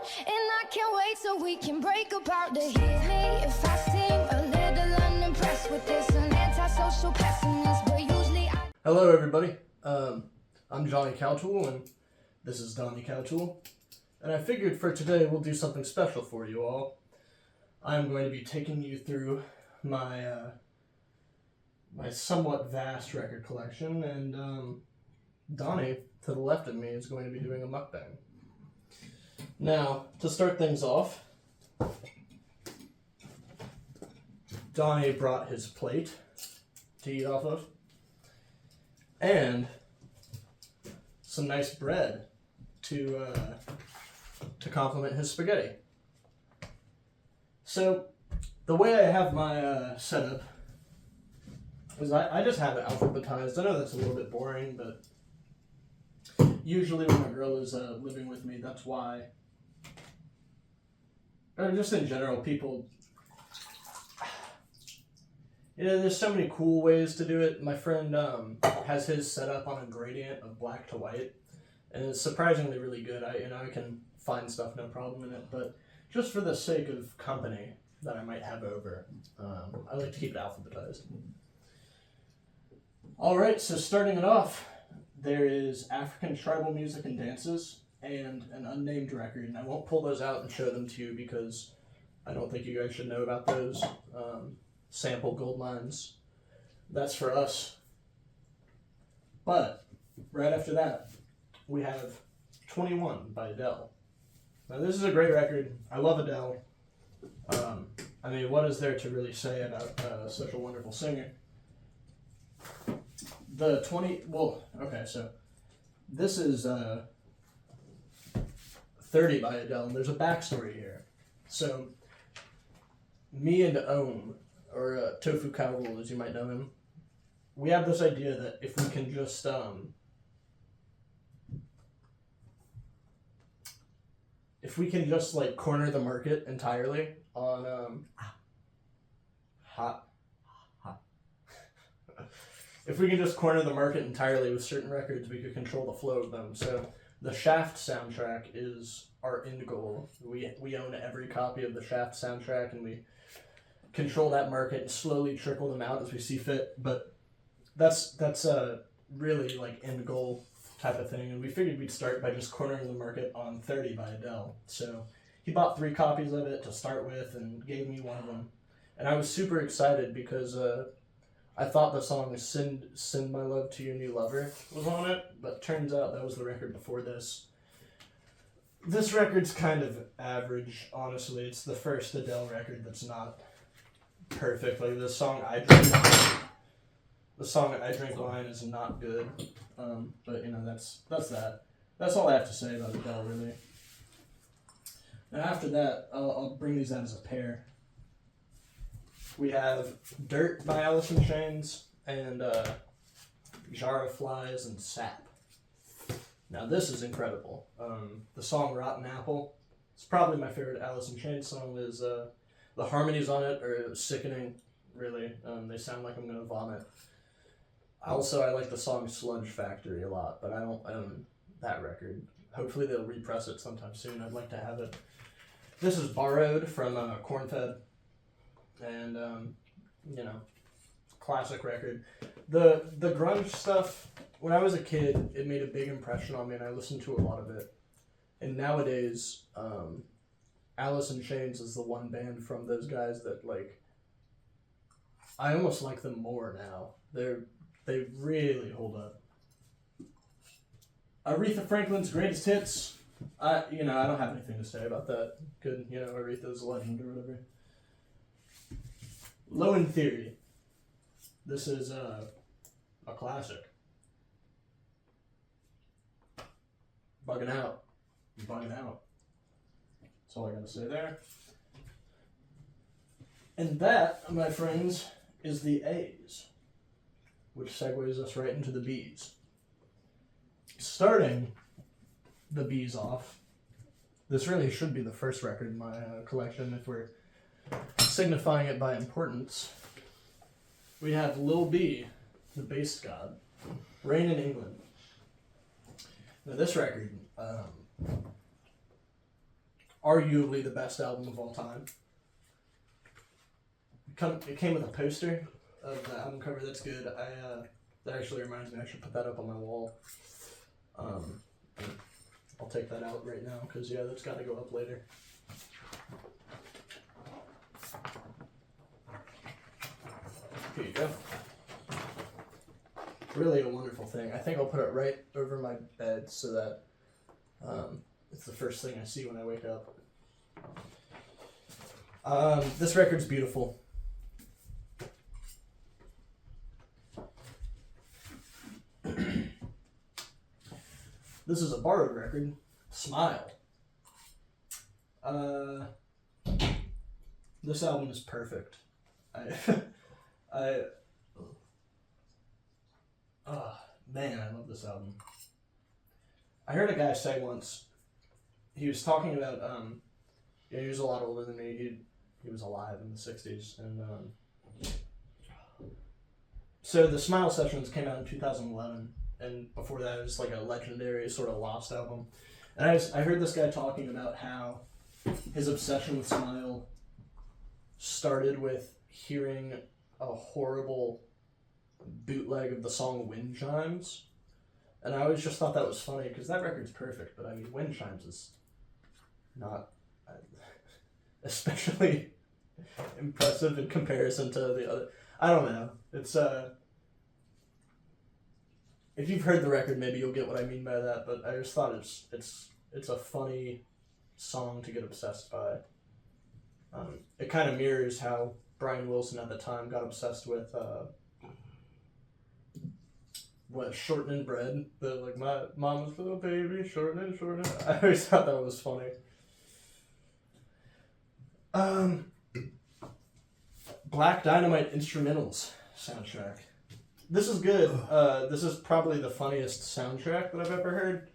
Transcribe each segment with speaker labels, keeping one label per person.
Speaker 1: And I can't wait so we can break apart to hear me if I seem a little unimpressed with this. An antisocial pessimist, but usually I...
Speaker 2: Hello everybody, I'm Jonny Cowtool and this is Donny Cowtool. And I figured for today we'll do something special for you all. I'm going to be taking you through my my somewhat vast record collection, and Donny, to the left of me, is going to be doing a mukbang. Now, to start things off, Donny brought his plate to eat off of, and some nice bread to complement his spaghetti. So, the way I have my setup is I just have it alphabetized. I know that's a little bit boring, but usually when my girl is living with me, that's why. Or just in general, people... You know, there's so many cool ways to do it. My friend has his set up on a gradient of black to white, and it's surprisingly really good. I can find stuff no problem in it, but just for the sake of company that I might have over, I like to keep it alphabetized. Alright, so starting it off, there is African tribal music and dances, and an unnamed record, and I won't pull those out and show them to you because I don't think you guys should know about those. Sample gold mines. That's for us. But, right after that, we have 21 by Adele. Now this is a great record. I love Adele. I mean, what is there to really say about such a wonderful singer? So this is 30 by Adele, and there's a backstory here. So, me and Ohm, or Tofu Cowgirl as you might know him, we have this idea that if we can just, like corner the market entirely on, if we can just corner the market entirely with certain records, we could control the flow of them. So the Shaft soundtrack is our end goal. We own every copy of the Shaft soundtrack, and we control that market and slowly trickle them out as we see fit. But that's a really like end goal type of thing, and we figured we'd start by just cornering the market on 30 by Adele. So he bought 3 copies of it to start with and gave me one of them, and I was super excited because I thought the song Send My Love to Your New Lover was on it, but turns out that was the record before this. This record's kind of average, honestly. It's the first Adele record that's not perfect. Like the song I Drink Wine is not good. But you know, that's that. That's all I have to say about Adele, really. And after that, I'll bring these out as a pair. We have Dirt by Alice in Chains, and Jar of Flies and Sap. Now this is incredible. The song Rotten Apple, it's probably my favorite Alice in Chains song. Is the harmonies on it are sickening, really. They sound like I'm gonna vomit. Also, I like the song Sludge Factory a lot, but I don't own that record. Hopefully they'll repress it sometime soon. I'd like to have it. This is Borrowed from Corn-Fed. And, you know, classic record. The grunge stuff, when I was a kid, it made a big impression on me, and I listened to a lot of it. And nowadays, Alice in Chains is the one band from those guys that, like, I almost like them more now. They really hold up. Aretha Franklin's Greatest Hits, I don't have anything to say about that. Good, Aretha's a legend or whatever. Low in Theory. This is a classic. Bugging out. Bugging out. That's all I gotta say there. And that, my friends, is the A's, which segues us right into the B's. Starting the B's off, this really should be the first record in my collection if we're signifying it by importance. We have Lil B, the bass god, Rain in England. Now this record, arguably the best album of all time. It came with a poster of the album cover. That's good. That actually reminds me, I should put that up on my wall. I'll take that out right now because yeah, that's got to go up later. Here you go. Really a wonderful thing. I think I'll put it right over my bed so that it's the first thing I see when I wake up. This record's beautiful. This is a borrowed record. Smile. This album is perfect. Man, I love this album. I heard a guy say once, he was talking about, he was a lot older than me. He was alive in the 60s. And so the Smile Sessions came out in 2011. And before that, it was like a legendary sort of lost album. And I heard this guy talking about how his obsession with Smile started with hearing a horrible bootleg of the song Wind Chimes. And I always just thought that was funny because that record's perfect, but I mean, Wind Chimes is not especially impressive in comparison to the other. I don't know. It's if you've heard the record, maybe you'll get what I mean by that. But I just thought it's a funny song to get obsessed by. It kind of mirrors how Brian Wilson at the time got obsessed with shortening bread. Like my mama's little baby, shortening. I always thought that was funny. Black Dynamite Instrumentals soundtrack. This is good. This is probably the funniest soundtrack that I've ever heard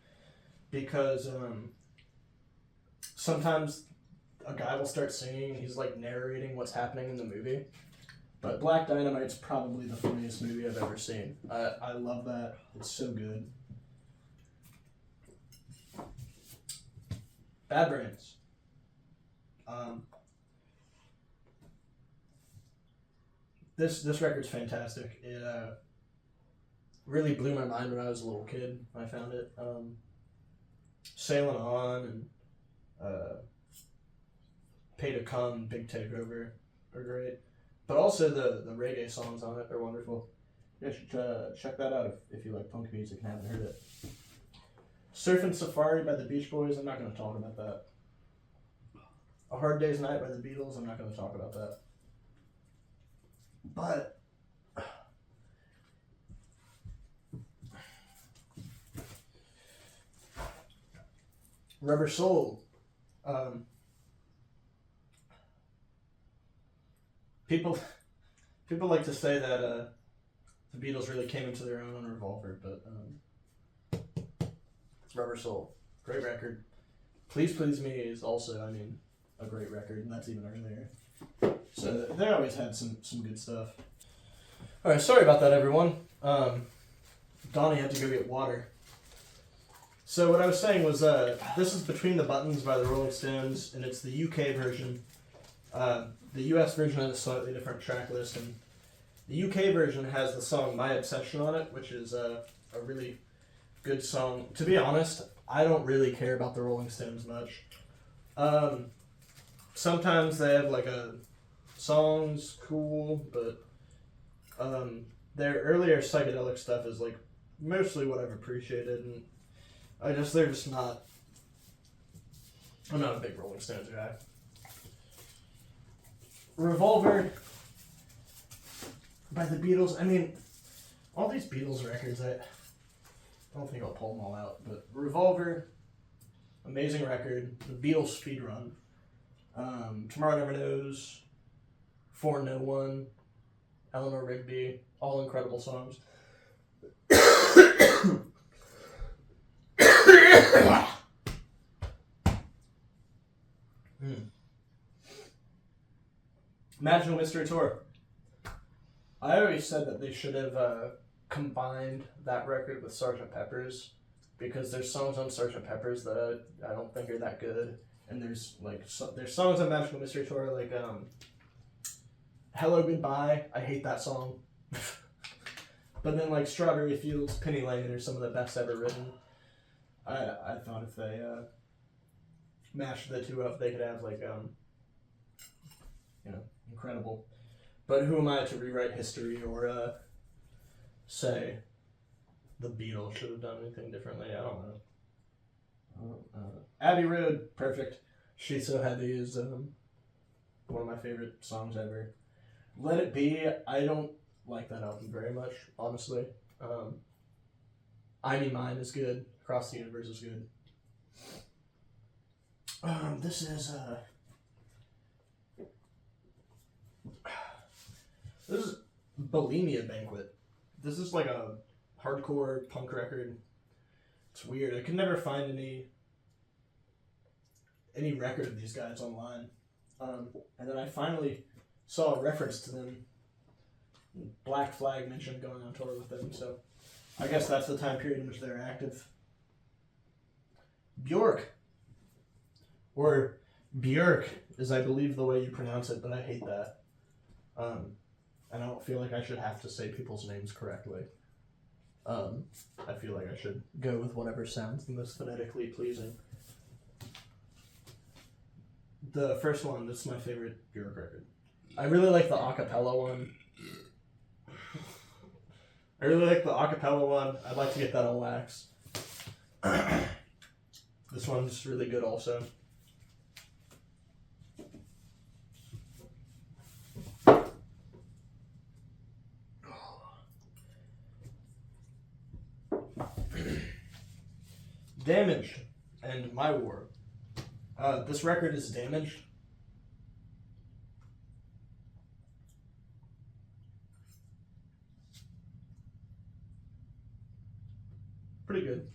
Speaker 2: because sometimes a guy will start singing and he's like narrating what's happening in the movie. But Black Dynamite's probably the funniest movie I've ever seen. I love that. It's so good. Bad Brains. This record's fantastic. It really blew my mind when I was a little kid when I found it. Sailing On and Pay to Come, Big Takeover are great. But also the reggae songs on it are wonderful. You should check that out if you like punk music and haven't heard it. Surfing Safari by the Beach Boys, I'm not going to talk about that. A Hard Day's Night by the Beatles, I'm not going to talk about that. But Rubber Soul. People like to say that the Beatles really came into their own on Revolver, but Rubber Soul, great record. Please Please Me is also, I mean, a great record, and that's even earlier. So they always had some good stuff. All right, sorry about that, everyone. Donny had to go get water. So what I was saying was this is Between the Buttons by the Rolling Stones, and it's the UK version. The US version has a slightly different track list, and the UK version has the song My Obsession on it, which is a really good song. To be honest, I don't really care about the Rolling Stones much. Sometimes they have like a songs cool, but their earlier psychedelic stuff is like mostly what I've appreciated, and they're just not. I'm not a big Rolling Stones guy. Revolver by the Beatles. I mean, all these Beatles records, I don't think I'll pull them all out, but Revolver, amazing record. The Beatles Speedrun. Tomorrow Never Knows, For No One, Eleanor Rigby, all incredible songs. Magical Mystery Tour. I always said that they should have combined that record with Sgt. Pepper's because there's songs on Sgt. Pepper's that I don't think are that good. And there's there's songs on Magical Mystery Tour like Hello Goodbye. I hate that song. But then like Strawberry Fields, Penny Lane are some of the best ever written. I thought if they mashed the two up, they could have like incredible. But who am I to rewrite history or say the Beatles should have done anything differently? I don't know. Abbey Road, perfect. She's So Heavy is one of my favorite songs ever. Let It Be, I don't like that album very much, honestly. I Me Mine is good. Across the Universe is good. This is Bulimia Banquet. This is like a hardcore punk record. It's weird. I could never find any record of these guys online. And then I finally saw a reference to them. Black Flag mentioned going on tour with them, so I guess that's the time period in which they're active. Bjork. Or Björk is, I believe, the way you pronounce it, but I hate that. And I don't feel like I should have to say people's names correctly. I feel like I should go with whatever sounds the most phonetically pleasing. The first one, that's my favorite Björk record. I really like the acapella one. I'd like to get that on wax. This one's really good also. Damaged and My War. This record is Damaged. Pretty good.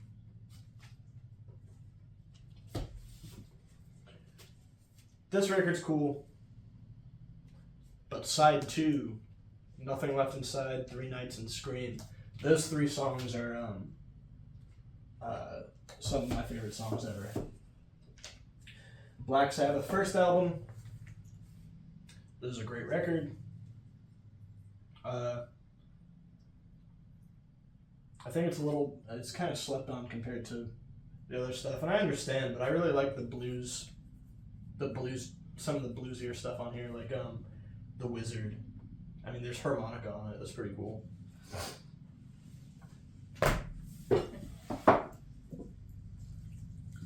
Speaker 2: This record's cool. But side 2, Nothing Left Inside, 3 Nights and Scream. Those 3 songs are some of my favorite songs ever. Black Sabbath first album. This is a great record. I think it's kind of slept on compared to the other stuff, and I understand, but I really like the blues, some of the bluesier stuff on here, like The Wizard. I mean, there's harmonica on it. That's pretty cool.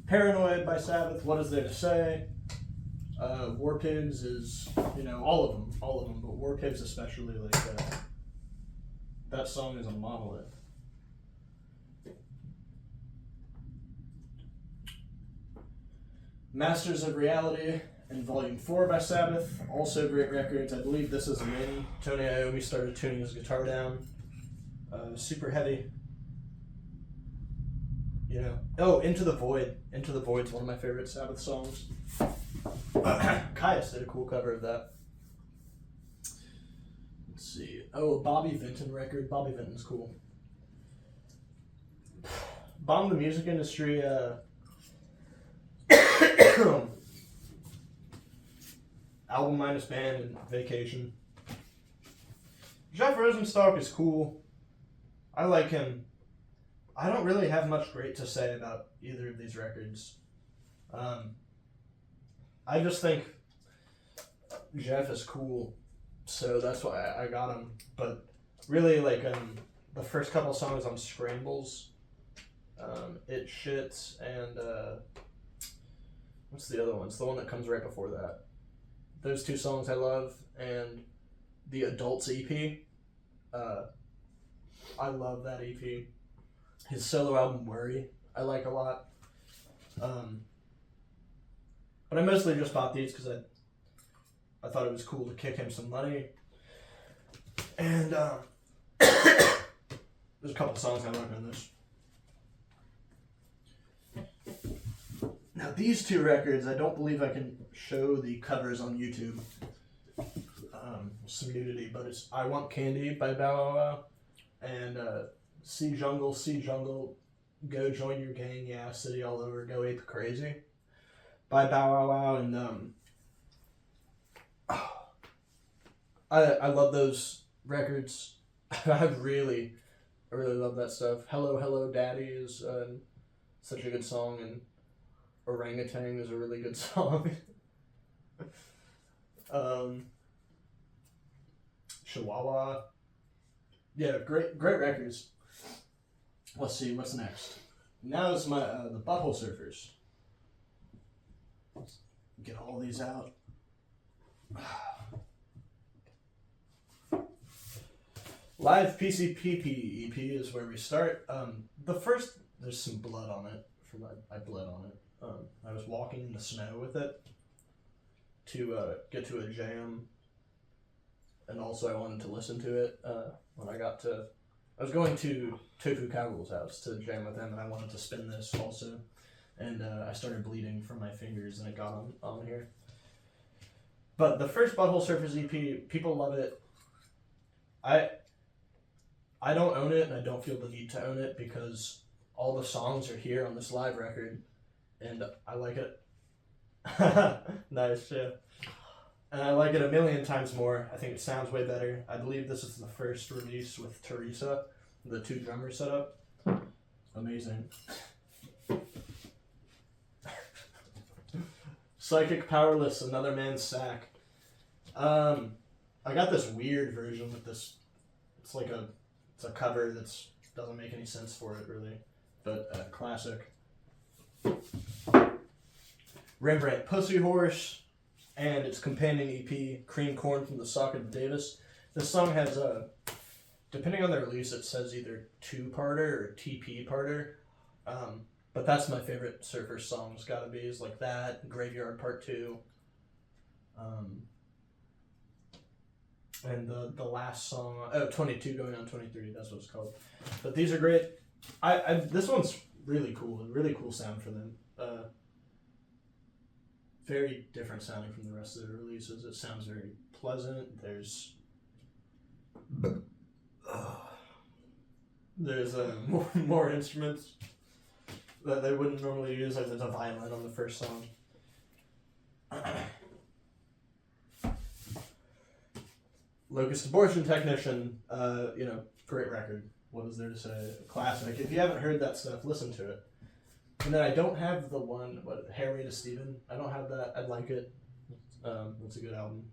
Speaker 2: Paranoid by Sabbath, What Is There to Say? War Pigs is, all of them, but War Pigs especially, that song is a monolith. Masters of Reality and Volume 4 by Sabbath, also great records. I believe this is when Tony Iommi started tuning his guitar down. Super heavy. Into the Void. Into the Void's one of my favorite Sabbath songs. Caius did a cool cover of that. Let's see. Oh, a Bobby Vinton record. Bobby Vinton's cool. Bomb the Music Industry. Album minus band and Vacation. Jeff Rosenstock is cool. I like him. I don't really have much great to say about either of these records. I just think Jeff is cool, so that's why I got him. But really, the first couple songs on Scrambles, It Shits, and what's the other one? It's the one that comes right before that. Those 2 songs I love, and the Adults EP. I love that EP. His solo album, Worry, I like a lot. But I mostly just bought these because I thought it was cool to kick him some money. And there's a couple songs I like on this. Now these 2 records, I don't believe I can show the covers on YouTube. Some nudity, but it's I Want Candy by Bow Wow Wow and Sea Jungle, Go Join Your Gang, Yeah, City All Over, Go Ape Crazy by Bow Wow Wow, and I love those records. I really love that stuff. Hello Hello Daddy is such a good song, and Orangutan is a really good song. Chihuahua. Yeah, great records. Let's see, what's next? Now is my the Butthole Surfers. Let's get all these out. Live PCPP EP is where we start. The first, there's some blood on it. I bled on it. I was walking in the snow with it to get to a jam, and also I wanted to listen to it when I was going to Tofu Cowgirl's house to jam with him, and I wanted to spin this also, and I started bleeding from my fingers, and it got on here. But the first Butthole Surfers EP, people love it. I don't own it, and I don't feel the need to own it because all the songs are here on this live record, and I like it. Nice, yeah. And I like it a million times more. I think it sounds way better. I believe this is the first release with Teresa, the 2 drummer setup. Amazing. Psychic Powerless, Another Man's Sack. I got this weird version with this. It's a cover that doesn't make any sense for it really, but classic. Rembrandt Pussy Horse and its companion EP, Cream Corn from the Socket of Davis. This song has depending on the release, it says either 2-parter or TP-parter. But that's my favorite Surfer song. It's gotta be is like that, Graveyard Part 2. And the last song, 22 going on 23, that's what it's called. But these are great. This one's really cool, a really cool sound for them. Very different sounding from the rest of the releases. It sounds very pleasant. There's more instruments that they wouldn't normally use. Like there's a violin on the first song. Locust Abortion Technician, great record. What is there to say? Classic. If you haven't heard that stuff, listen to it. And then I don't have the one, Harry to Steven. I don't have that. I'd like it. That's a good album.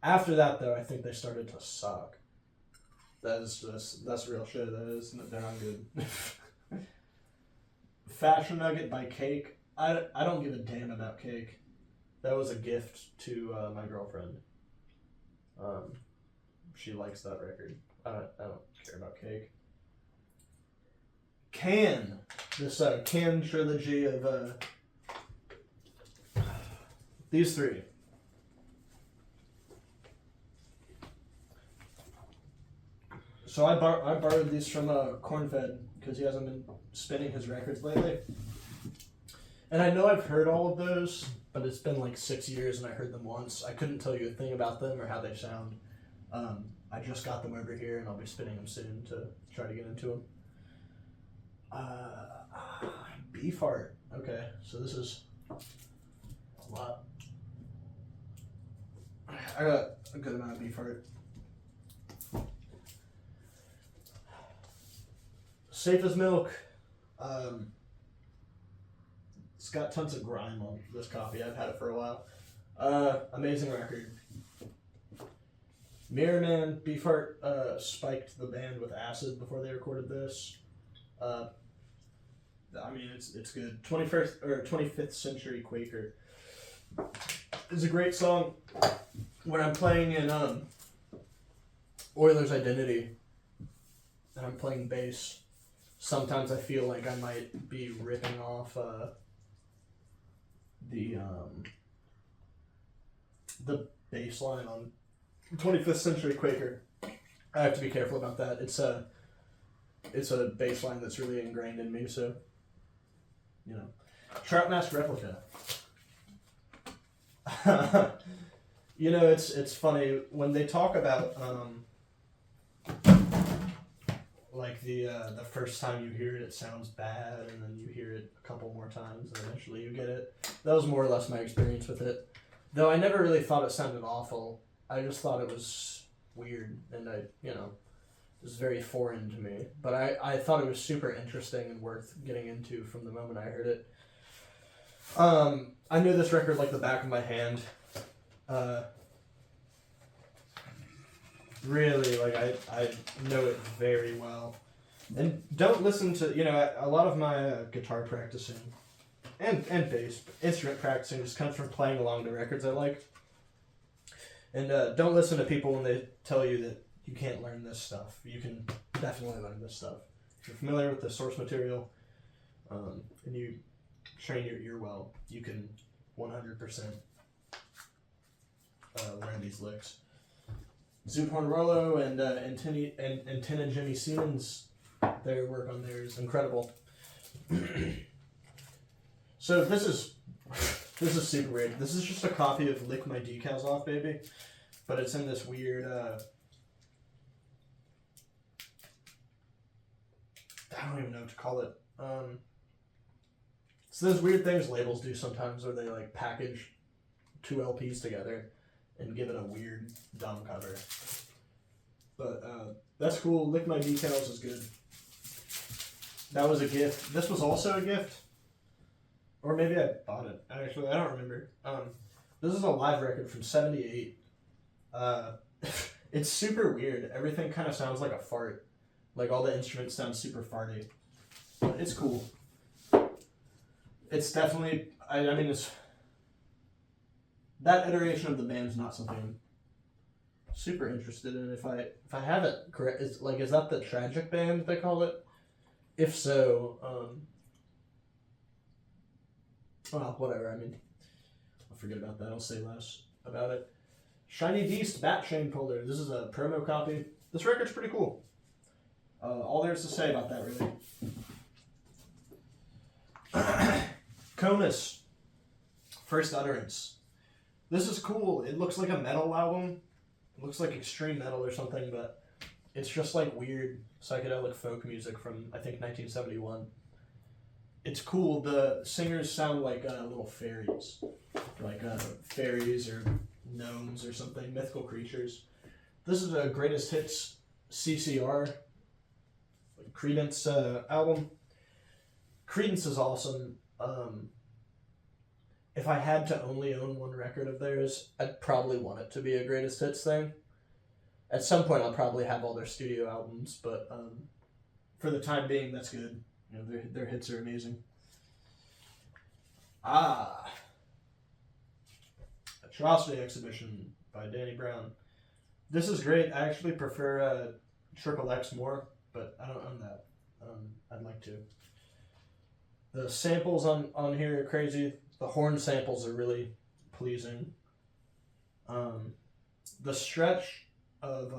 Speaker 2: After that, though, I think they started to suck. That's real shit. They're not good. Fashion Nugget by Cake. I don't give a damn about Cake. That was a gift to my girlfriend. She likes that record. I don't care about Cake. Can. This Can trilogy of these 3. So I borrowed these from Cornfed because he hasn't been spinning his records lately. And I know I've heard all of those, but it's been like 6 years and I heard them once. I couldn't tell you a thing about them or how they sound. I just got them over here and I'll be spinning them soon to try to get into them. Beefheart. Okay, so this is a lot. I got a good amount of Beefheart. Safe as Milk. It's got tons of grime on this copy. I've had it for a while. Amazing record. Mirror Man, Beefheart spiked the band with acid before they recorded this. It's good. 21st or 25th Century Quaker is a great song. When I'm playing in Oilers Identity and I'm playing bass, sometimes I feel like I might be ripping off the bass line on 25th Century Quaker. I have to be careful about that. It's a bass line that's really ingrained in me, so Trout Mask Replica. It's funny when they talk about like the first time you hear it, it sounds bad, and then you hear it a couple more times, and eventually you get it. That was more or less my experience with it. Though I never really thought it sounded awful. I just thought it was weird, and it was very foreign to me. But I thought it was super interesting and worth getting into from the moment I heard it. I knew this record like the back of my hand. Really, like, I know it very well. And don't listen to, a lot of my guitar practicing and bass instrument practicing just comes from playing along to records I like. And don't listen to people when they tell you that you can't learn this stuff. You can definitely learn this stuff. If you're familiar with the source material, and you train your ear well, you can 100% learn these licks. Zoot Horn Rollo and Tin and Jimmy Siemens, their work on there is incredible. So this is super weird. This is just a copy of Lick My Decals Off, Baby, but it's in this weird I don't even know what to call it. It's those weird things labels do sometimes where they like package 2 LPs together and give it a weird, dumb cover. But that's cool. Lick My Decals is good. That was a gift. This was also a gift. Or maybe I bought it. Actually, I don't remember. This is a live record from '78. It's super weird. Everything kind of sounds like a fart. Like, all the instruments sound super farty. But it's cool. It's definitely... I mean, it's... That iteration of the band's not something I'm super interested in. If I have it correct, is that the Tragic Band they call it? If so, well, whatever. I mean, I'll forget about that. I'll say less about it. Shiny Beast Bat Chain Puller. This is a promo copy. This record's pretty cool. All there's to say about that, really. Conus. First Utterance. This is cool. It looks like a metal album. It looks like extreme metal or something, but it's just like weird psychedelic folk music from, I think, 1971. It's cool. The singers sound like little fairies. Like fairies or gnomes or something, mythical creatures. This is a greatest hits CCR, Creedence album. Creedence is awesome. If I had to only own one record of theirs, I'd probably want it to be a greatest hits thing. At some point, I'll probably have all their studio albums, but for the time being, that's good. Their hits are amazing. Atrocity Exhibition by Danny Brown. This is great. I actually prefer Triple X more, but I don't own that. I'd like to. The samples on here are crazy. The horn samples are really pleasing. The stretch of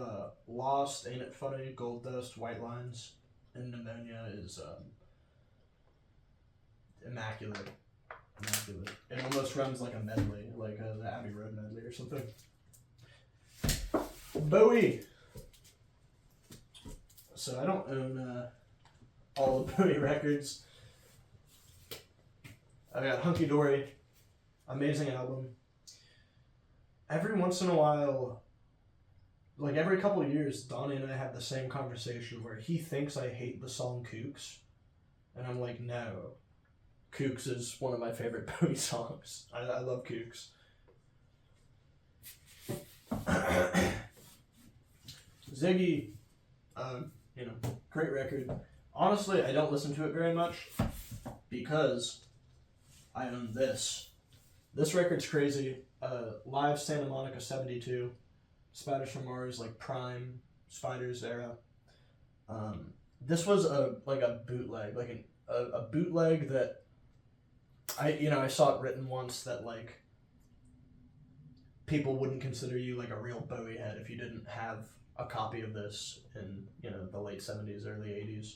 Speaker 2: Lost, Ain't It Funny, Gold Dust, White Lines, and Pneumonia is immaculate. It almost runs like a medley, like the Abbey Road medley or something. Bowie. So I don't own all the Bowie records. I got Hunky Dory, amazing album. Every once in a while, like every couple of years, Donny and I have the same conversation where he thinks I hate the song Kooks, and I'm like, no. Kooks is one of my favorite Bowie songs. I love Kooks. Ziggy, great record. Honestly, I don't listen to it very much because I own this. This record's crazy. Live Santa Monica 72. Spiders from Mars, like prime Spiders era. This was a bootleg, a bootleg that I saw it written once that like people wouldn't consider you like a real Bowie head if you didn't have a copy of this in the late 70s, early 80s.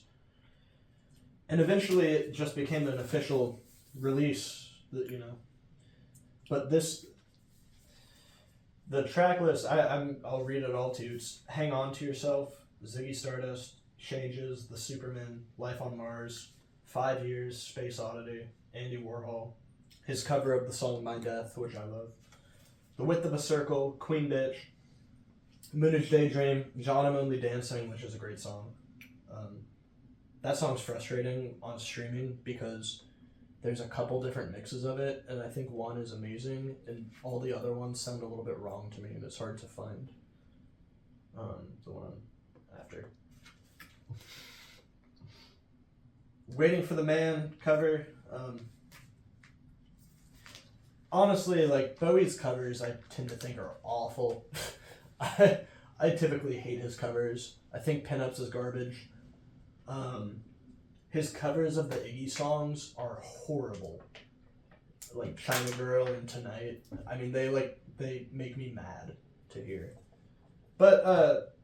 Speaker 2: And eventually it just became an official release that but the track list, I'll read it all to you. It's Hang On to Yourself, Ziggy Stardust, Changes, The Superman, Life on Mars, 5 Years, Space Oddity, Andy Warhol, his cover of the song My Death, which I love, The Width of a Circle, Queen Bitch, Moonage Daydream, John I'm Only Dancing, which is a great song. That song's frustrating on streaming because there's a couple different mixes of it, and I think one is amazing, and all the other ones sound a little bit wrong to me, and it's hard to find the one I'm after. Waiting for the Man cover. Honestly, like, Bowie's covers I tend to think are awful. I typically hate his covers. I think Pinups is garbage. His covers of the Iggy songs are horrible. Like China Girl and Tonight. I mean, they make me mad to hear. But,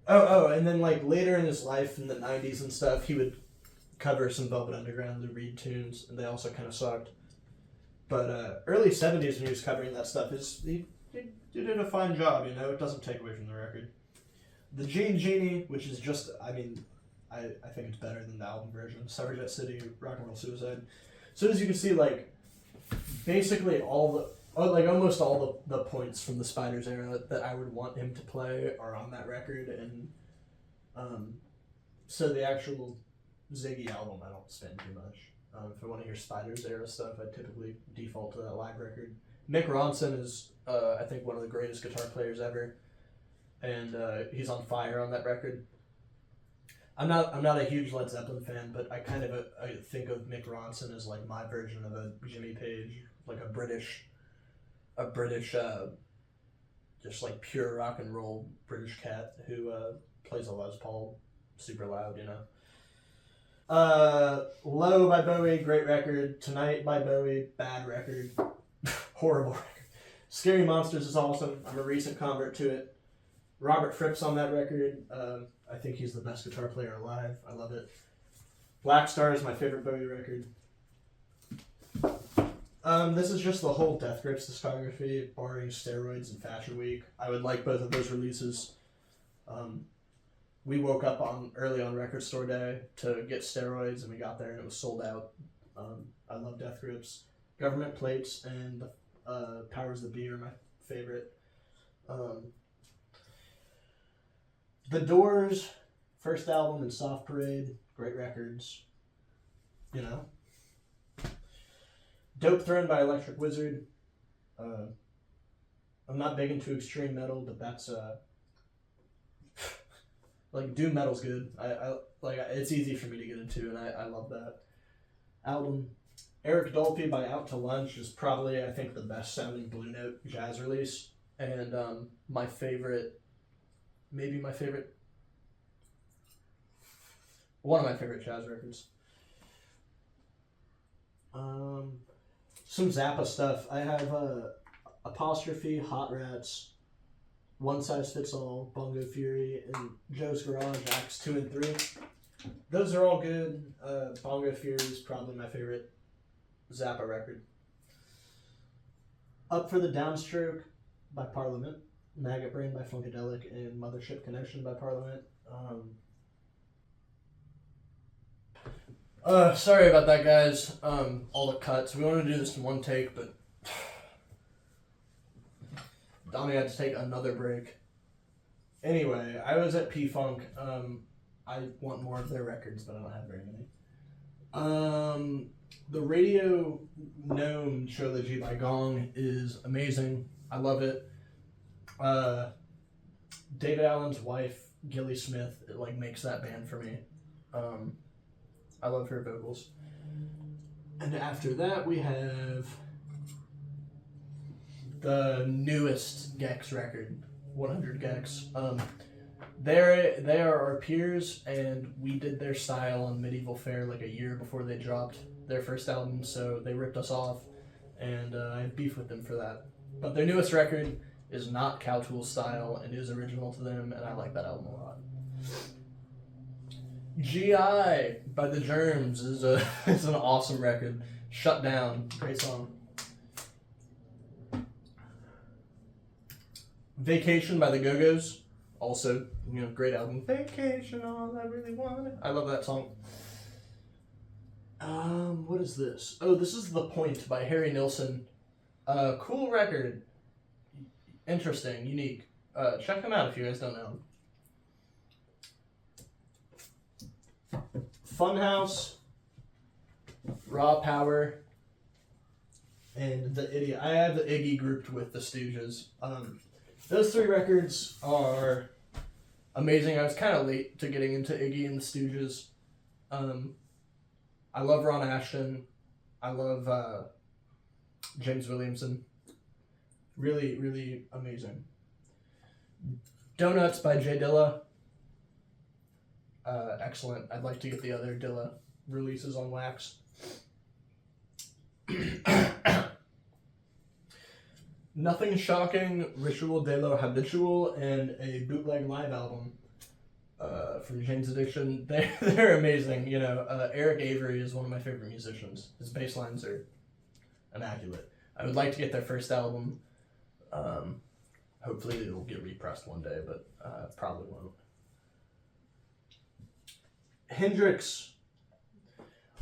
Speaker 2: and then, like, later in his life, in the 90s and stuff, he would cover some Velvet Underground, Lou Reed tunes, and they also kind of sucked. But, early 70s when he was covering that stuff, he did a fine job, you know? It doesn't take away from the record. The Gene Genie, which is just, I mean, I think it's better than the album version. Suffragette City, Rock and Roll Suicide. So as you can see, like, basically almost all the points from the Spiders era that I would want him to play are on that record, and so the actual Ziggy album I don't spend too much. If I want to hear Spiders era stuff, I typically default to that live record. Mick Ronson is I think one of the greatest guitar players ever, and he's on fire on that record. I'm not a huge Led Zeppelin fan, but I kind of I think of Mick Ronson as like my version of a Jimmy Page, like a British, just like pure rock and roll British cat who plays a Les Paul super loud, you know. Low by Bowie, great record. Tonight by Bowie, bad record. Horrible record. Scary Monsters is awesome. I'm a recent convert to it. Robert Fripp's on that record. I think he's the best guitar player alive. I love it. Black Star is my favorite Bowie record. This is just the whole Death Grips discography, barring Steroids and Fashion Week. I would like both of those releases. We woke up early on Record Store Day to get Steroids, and we got there and it was sold out. I love Death Grips. Government Plates and Powers That Be are my favorite. The Doors, first album, and Soft Parade, great records. You know. Dope Throne by Electric Wizard. I'm not big into extreme metal, but that's like doom metal's good. I like it's easy for me to get into, and I love that album. Eric Dolphy by Out to Lunch is probably, I think, the best sounding Blue Note jazz release, and one of my favorite jazz records. Some Zappa stuff. I have Apostrophe, Hot Rats, One Size Fits All, Bongo Fury, and Joe's Garage, Acts 2 and 3. Those are all good. Bongo Fury is probably my favorite Zappa record. Up for the Downstroke by Parliament, Maggot Brain by Funkadelic, and Mothership Connection by Parliament. Sorry about that, guys. All the cuts. We wanted to do this in one take, but Donny had to take another break. Anyway, I was at P-Funk. I want more of their records, but I don't have very many. The Radio Gnome trilogy by Gong is amazing. I love it. David Allen's wife, Gilly Smith, it makes that band for me. I love her vocals. And after that, we have the newest Gex record, 100 Gex. They are our peers, and we did their style on Medieval Fair a year before they dropped their first album, so they ripped us off, and I have beef with them for that. But their newest record is not Cow Tool style and is original to them, and I like that album a lot. G.I. by The Germs is an awesome record. Shut Down, great song. Vacation by the Go-Go's, Also, great album. Vacation, all I really wanted. I love that song. What is this? Oh, this is The Point by Harry Nilsson. Cool record. Interesting, unique. Check them out if you guys don't know them. Funhouse, Raw Power, and The Idiot. I have the Iggy grouped with the Stooges. Those three records are amazing. I was kind of late to getting into Iggy and the Stooges. I love Ron Ashton. I love James Williamson. Really, really amazing. Donuts by Jay Dilla. Excellent. I'd like to get the other Dilla releases on wax. Nothing Shocking, Ritual de lo Habitual, and a bootleg live album from Jane's Addiction. They're amazing. Eric Avery is one of my favorite musicians. His bass lines are immaculate. I would like to get their first album. Hopefully it'll get repressed one day, but probably won't. Hendrix.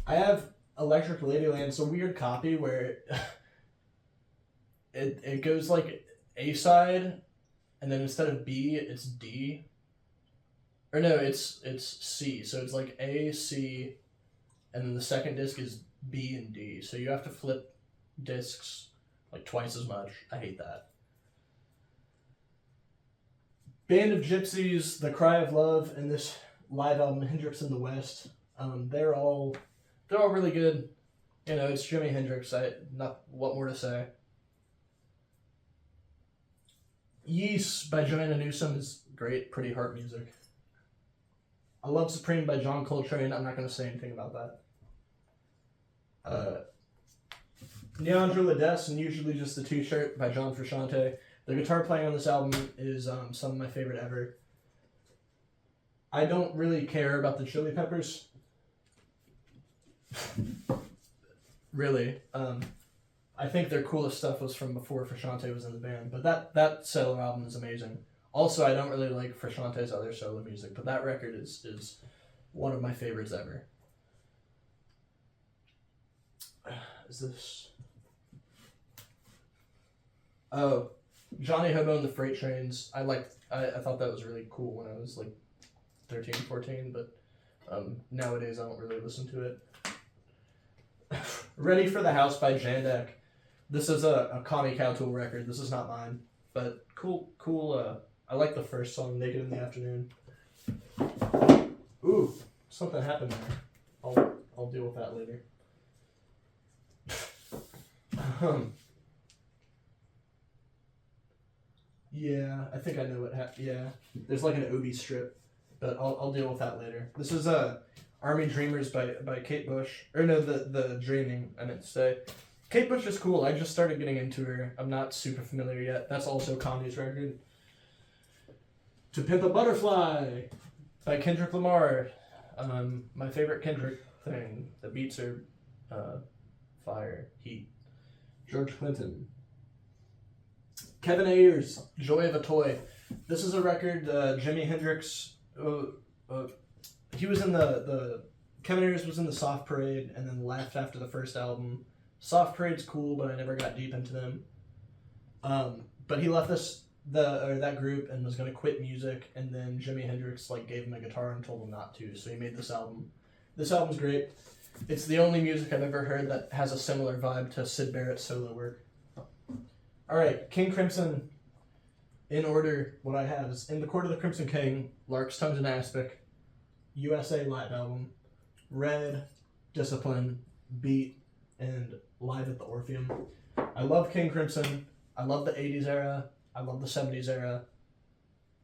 Speaker 2: I have Electric Ladyland. It's a weird copy where it goes like A side, and then instead of B, it's D. Or no, it's C. So it's like A, C, and then the second disc is B and D. So you have to flip discs like twice as much. I hate that. Band of Gypsies, The Cry of Love, and this live album, Hendrix in the West. They're all really good. It's Jimi Hendrix. What more to say? Yeast by Joanna Newsom is great, pretty heart music. I Love Supreme by John Coltrane. I'm not going to say anything about that. Neandra Ladess and Usually Just a T-Shirt by John Frusciante. The guitar playing on this album is some of my favorite ever. I don't really care about the Chili Peppers. Really. I think their coolest stuff was from before Frusciante was in the band, but that solo album is amazing. Also, I don't really like Frusciante's other solo music, but that record is one of my favorites ever. Is this... Oh, Johnny Hobo and the Freight Trains. I thought that was really cool when I was like 13, 14, but nowadays I don't really listen to it. Ready for the House by Jandek. This is a Connie Cowtool record. This is not mine, but cool. I like the first song, Naked in the Afternoon. Ooh, something happened there. I'll deal with that later. Yeah, I think I know what happened. Yeah, there's like an Obi strip, but I'll deal with that later. This is Army Dreamers by Kate Bush. Or no, the Dreaming, I meant to say. Kate Bush is cool. I just started getting into her. I'm not super familiar yet. That's also Connie's record. To Pimp a Butterfly by Kendrick Lamar. My favorite Kendrick thing. The beats are fire, heat. George Clinton. Kevin Ayers, Joy of a Toy. This is a record Jimi Hendrix, he was in Kevin Ayers was in the Soft Parade and then left after the first album. Soft Parade's cool, but I never got deep into them. But he left that group and was going to quit music, and then Jimi Hendrix gave him a guitar and told him not to, so he made this album. This album's great. It's the only music I've ever heard that has a similar vibe to Syd Barrett's solo work. Alright, King Crimson, in order, what I have is In the Court of the Crimson King, Lark's Tongues and Aspic, USA live album, Red, Discipline, Beat, and Live at the Orpheum. I love King Crimson. I love the 80s era. I love the 70s era.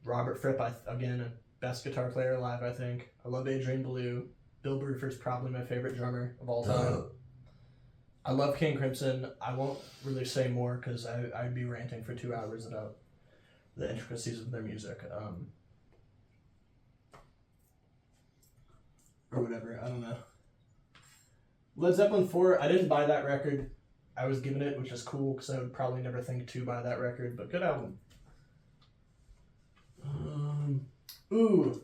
Speaker 2: Robert Fripp, again, best guitar player alive, I think. I love Adrian Belew. Bill Bruford's probably my favorite drummer of all time. I love King Crimson. I won't really say more because I'd be ranting for 2 hours about the intricacies of their music. Or whatever, I don't know. Led Zeppelin 4, I didn't buy that record. I was given it, which is cool because I would probably never think to buy that record, but good album. Ooh,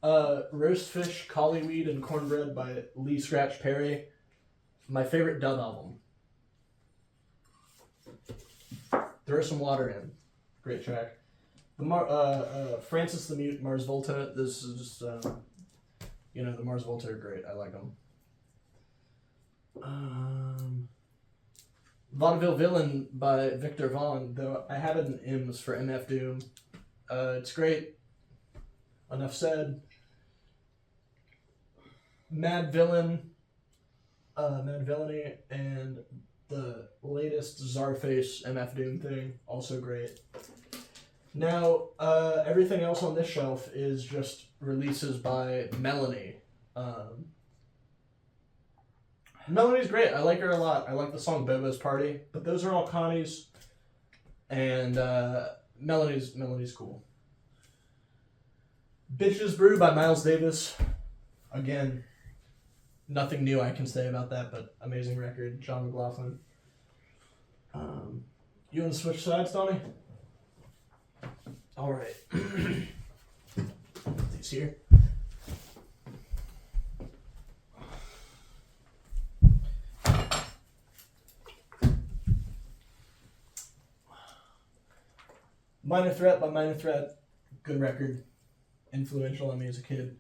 Speaker 2: Roast Fish, Collyweed, and Cornbread by Lee Scratch Perry. My favorite dub album. Throw Some Water In. Great track. The Francis the Mute, Mars Volta. This is just, the Mars Volta are great. I like them. Vaudeville Villain by Victor Vaughn, though I have it in M's for MF Doom. It's great. Enough said. Mad Villainy, and the latest Czarface MF Doom thing, also great. Now, everything else on this shelf is just releases by Melanie. Melanie's great. I like her a lot. I like the song Bobo's Party, but those are all Connie's, and Melanie's cool. Bitches Brew by Miles Davis. Again, nothing new I can say about that, but amazing record. John McLaughlin. You want to switch sides, Donny? All right. These here. Minor Threat by Minor Threat. Good record. Influential on me as a kid.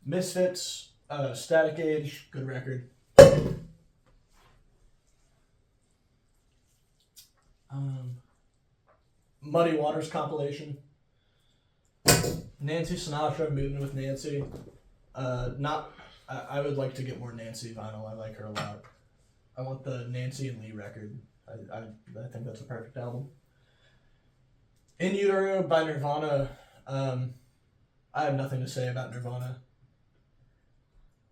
Speaker 2: Misfits, Static Age, good record. Muddy Waters compilation. Nancy Sinatra, Moving with Nancy. I would like to get more Nancy vinyl. I like her a lot. I want the Nancy and Lee record. I think that's a perfect album. In Utero by Nirvana. I have nothing to say about Nirvana.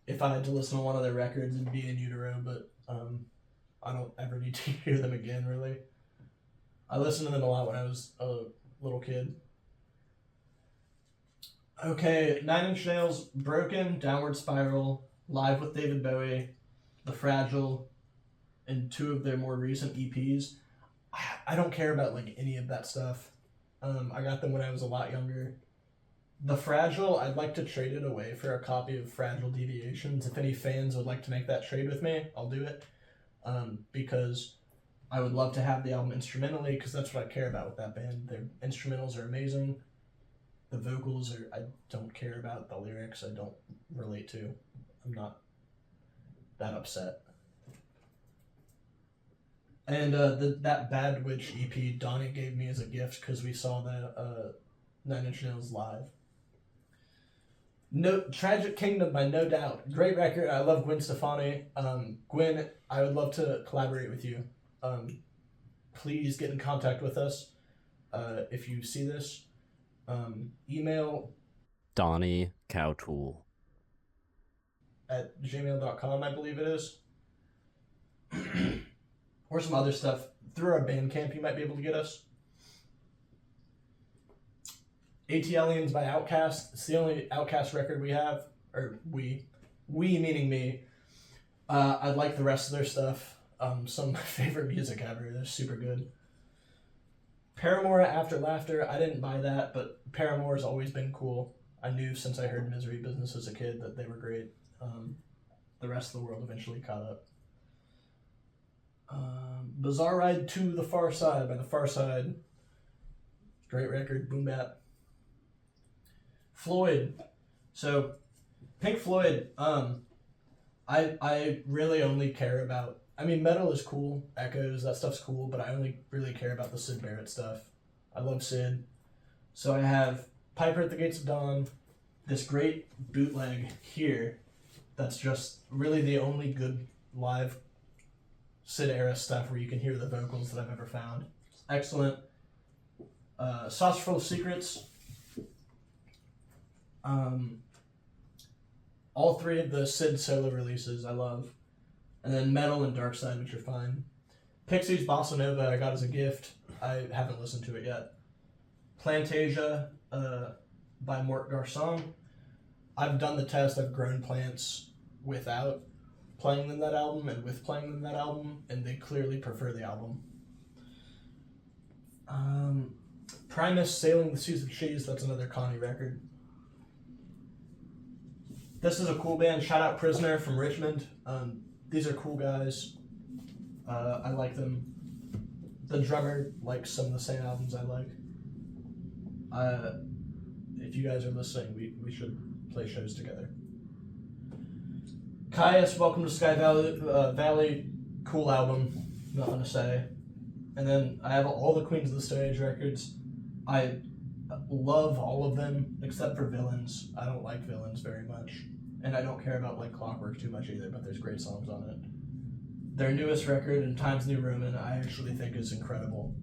Speaker 2: If I had to listen to one of their records, it'd be In Utero, but I don't ever need to hear them again, really. I listened to them a lot when I was a little kid. Okay, 9 Inch Nails, Broken, Downward Spiral, Live with David Bowie, The Fragile, and 2 of their more recent EPs. I don't care about any of that stuff. I got them when I was a lot younger. The Fragile, I'd like to trade it away for a copy of Fragile Deviations. If any fans would like to make that trade with me, I'll do it. Because I would love to have the album instrumentally, because that's what I care about with that band. Their instrumentals are amazing. The vocals I don't care about. The lyrics I don't relate to. I'm not that upset. And that Bad Witch EP Donny gave me as a gift because we saw the 9 Inch Nails live. Tragic Kingdom by No Doubt. Great record. I love Gwen Stefani. Gwen, I would love to collaborate with you. Please get in contact with us if you see this. Email
Speaker 3: Donny Cowtool
Speaker 2: at gmail.com, I believe it is. Or some other stuff. Through our Bandcamp, you might be able to get us. ATLiens by Outkast. It's the only Outkast record we have. Or we meaning me. I like the rest of their stuff. Some of my favorite music ever. They're super good. Paramore, After Laughter. I didn't buy that, but Paramore has always been cool. I knew since I heard Misery Business as a kid that they were great. The rest of the world eventually caught up. Bizarre Ride to the Far Side by The Far Side. Great record, boom bap. Floyd. So, Pink Floyd, I really only care about, metal is cool, Echoes, that stuff's cool, but I only really care about the Syd Barrett stuff. I love Syd. So I have Piper at the Gates of Dawn, this great bootleg here, that's just really the only good live Syd era stuff where you can hear the vocals that I've ever found. Excellent. Saucerful of Secrets. All 3 of the Syd solo releases I love. And then Metal and Dark Side, which are fine. Pixies Bossa Nova I got as a gift. I haven't listened to it yet. Plantasia by Mort Garçon. I've done the test. I've grown plants without playing them that album and with playing them that album, and they clearly prefer the album. Primus, Sailing the Seas of Cheese, that's another Connie record. This is a cool band, shout out Prisoner from Richmond. These are cool guys. I like them. The drummer likes some of the same albums I like. If you guys are listening, we should play shows together. Caius, Welcome to Sky Valley, cool album, nothing to say. And then I have all the Queens of the Stone Age records. I love all of them except for Villains. I don't like Villains very much. And I don't care about like Clockwork too much either, but there's great songs on it. Their newest record, In Times New Roman, I actually think is incredible.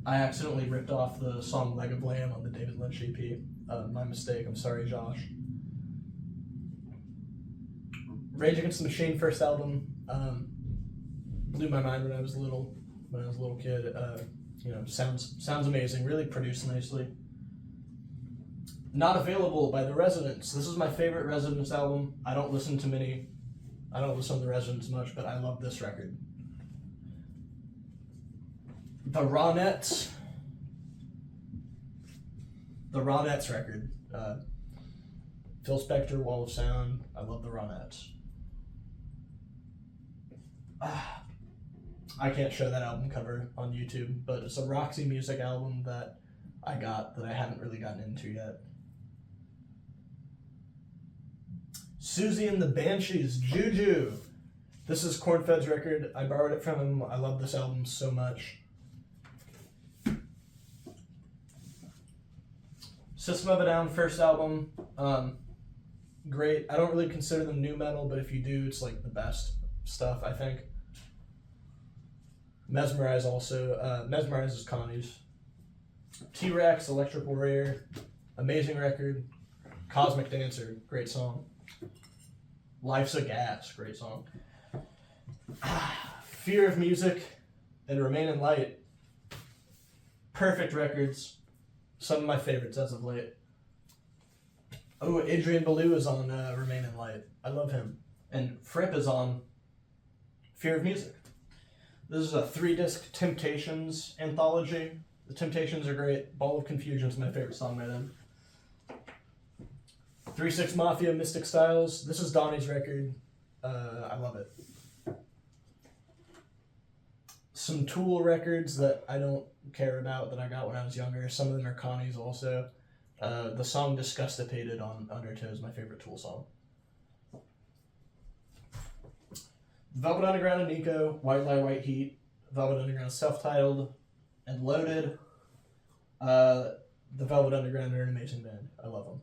Speaker 2: I accidentally ripped off the song Leg of Lamb on the David Lynch EP. My mistake, I'm sorry, Josh. Rage Against the Machine first album blew my mind when I was a little kid. Sounds amazing, really produced nicely. Not Available by The Residents. This is my favorite Residents album. I don't listen to The Residents much, but I love this record. The Ronettes record. Phil Spector, Wall of Sound. I love the Ronettes. I can't show that album cover on YouTube, but it's a Roxy Music album that I got that I haven't really gotten into yet. Susie and the Banshees, Juju. This is Cornfed's record. I borrowed it from him. I love this album so much. System of a Down first album. Great. I don't really consider them new metal, but if you do, it's like the best stuff, I think. Mesmerize also. Mesmerize is Connie's. T-Rex, Electric Warrior. Amazing record. Cosmic Dancer, great song. Life's a Gas, great song. Fear of Music and Remain in Light. Perfect records. Some of my favorites as of late. Oh, Adrian Belew is on Remain in Light. I love him. And Fripp is on Fear of Music. This is a 3-disc Temptations anthology. The Temptations are great. Ball of Confusion is my favorite song by them. 3-6 Mafia, Mystic Styles. This is Donny's record. I love it. Some Tool records that I don't care about that I got when I was younger. Some of them are Connie's also. The song Disgustipated on Undertow is my favorite Tool song. Velvet Underground and Nico, White Lie, White Heat. Velvet Underground self-titled and Loaded. The Velvet Underground are an amazing band. I love them.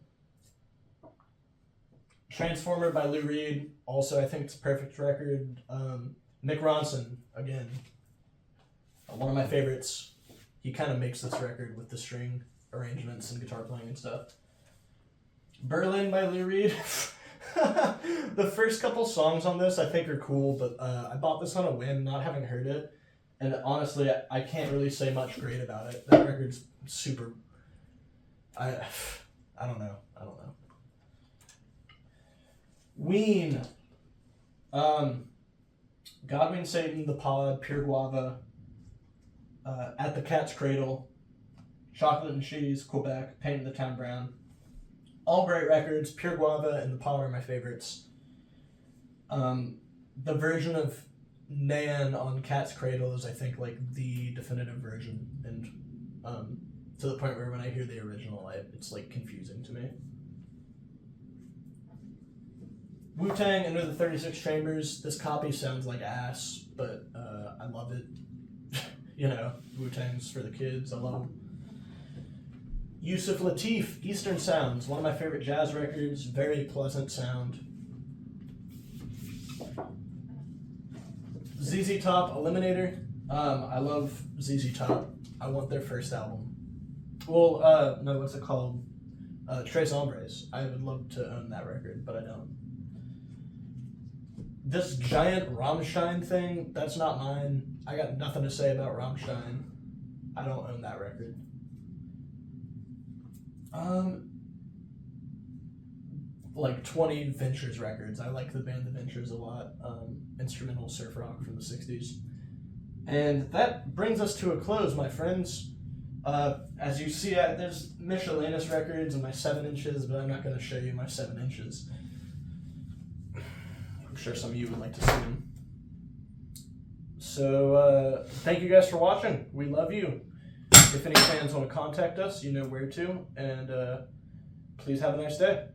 Speaker 2: Transformer by Lou Reed. Also, I think it's a perfect record. Mick Ronson, again. One of my favorites. He kind of makes this record with the string arrangements and guitar playing and stuff. Berlin by Lou Reed. The first couple songs on this I think are cool, but I bought this on a whim, not having heard it. And honestly, I can't really say much great about it. That record's super... I don't know. Ween. Godwin Satan, The Pod, Pure Guava, At the Cat's Cradle, Chocolate and Cheese, Quebec, Painting the Town Brown. All great records. Pure Guava and The Pod are my favorites. The version of Nan on Cat's Cradle is, I think, like the definitive version, and to the point where when I hear the original, it's like confusing to me. Wu-Tang, Enter the 36 Chambers. This copy sounds like ass, but I love it. Wu-Tang's for the kids. I love them. Yusuf Lateef, Eastern Sounds. One of my favorite jazz records. Very pleasant sound. ZZ Top, Eliminator. I love ZZ Top. I want their first album. Well, no, what's it called? Tres Hombres. I would love to own that record, but I don't. This giant Rammstein thing, that's not mine. I got nothing to say about Rammstein. I don't own that record. Like 20 Ventures records. I like the band The Ventures a lot. Instrumental surf rock from the 60s. And that brings us to a close, my friends. As you see, there's Michelinist records and my 7 inches, but I'm not going to show you my 7 inches. I'm sure some of you would like to see them. So, thank you guys for watching. We love you. If any fans want to contact us, you know where to. And please have a nice day.